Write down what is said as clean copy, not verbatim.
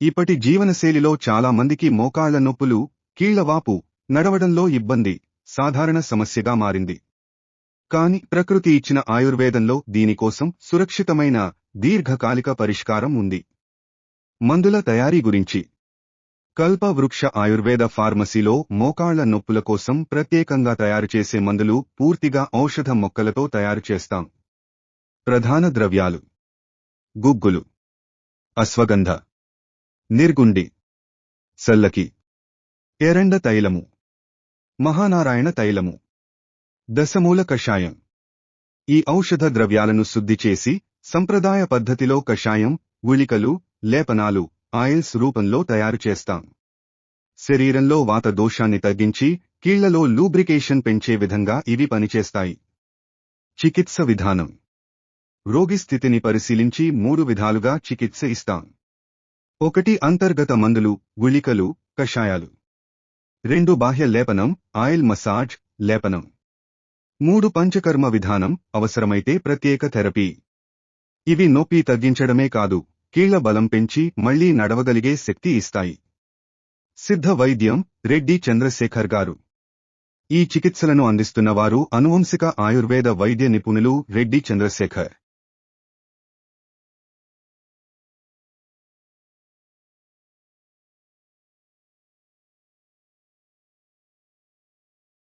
ఇప్పటి జీవనశైలిలో చాలా మందికి మోకాళ్ల నొప్పులు, కీళ్లవాపు, నడవడంలో ఇబ్బంది సాధారణ సమస్యగా మారింది. కాని ప్రకృతి ఇచ్చిన ఆయుర్వేదంలో దీనికోసం సురక్షితమైన, దీర్ఘకాలిక పరిష్కారం ఉంది. మందుల తయారీ గురించి కల్ప వృక్ష ఆయుర్వేద ఫార్మసీలో మోకాళ్ల నొప్పుల కోసం ప్రత్యేకంగా తయారుచేసే మందులు పూర్తిగా ఔషధ మొక్కలతో తయారు చేస్తాం. ప్రధాన ద్రవ్యాలు: గుగ్గులు, అశ్వగంధ, నిర్గుండి, సల్లకి, ఎరండ తైలము, మహానారాయణ తైలము, దశమూల కషాయం. ఈ ఔషధ ద్రవ్యాలను శుద్ధి చేసి సంప్రదాయ పద్ధతిలో కషాయం, గుళికలు, లేపనాలు, ఆయిల్స్ రూపంలో తయారు చేస్తాం. శరీరంలో వాత దోషాన్ని తగ్గించి కీళ్లలో లూబ్రికేషన్ పెంచే విధంగా ఇవి పనిచేస్తాయి. చికిత్స విధానం: రోగి స్థితిని పరిశీలించి 3 విధాలుగా చికిత్స ఇస్తాం. 1 అంతర్గత మందులు, గుళికలు, కషాయాలు. 2 బాహ్య లేపనం, ఆయిల్ మసాజ్, లేపనం. 3 పంచకర్మ విధానం, అవసరమైతే ప్రత్యేక థెరపీ. ఇవి నొప్పి తగ్గించడమే కాదు, కీళ్ల బలం పెంచి మళ్లీ నడవగలిగే శక్తి ఇస్తాయి. సిద్ధ వైద్యం, రెడ్డి చంద్రశేఖర్ గారు. ఈ చికిత్సలను అందిస్తున్నవారు అనువంశిక ఆయుర్వేద వైద్య నిపుణులు రెడ్డి చంద్రశేఖర్.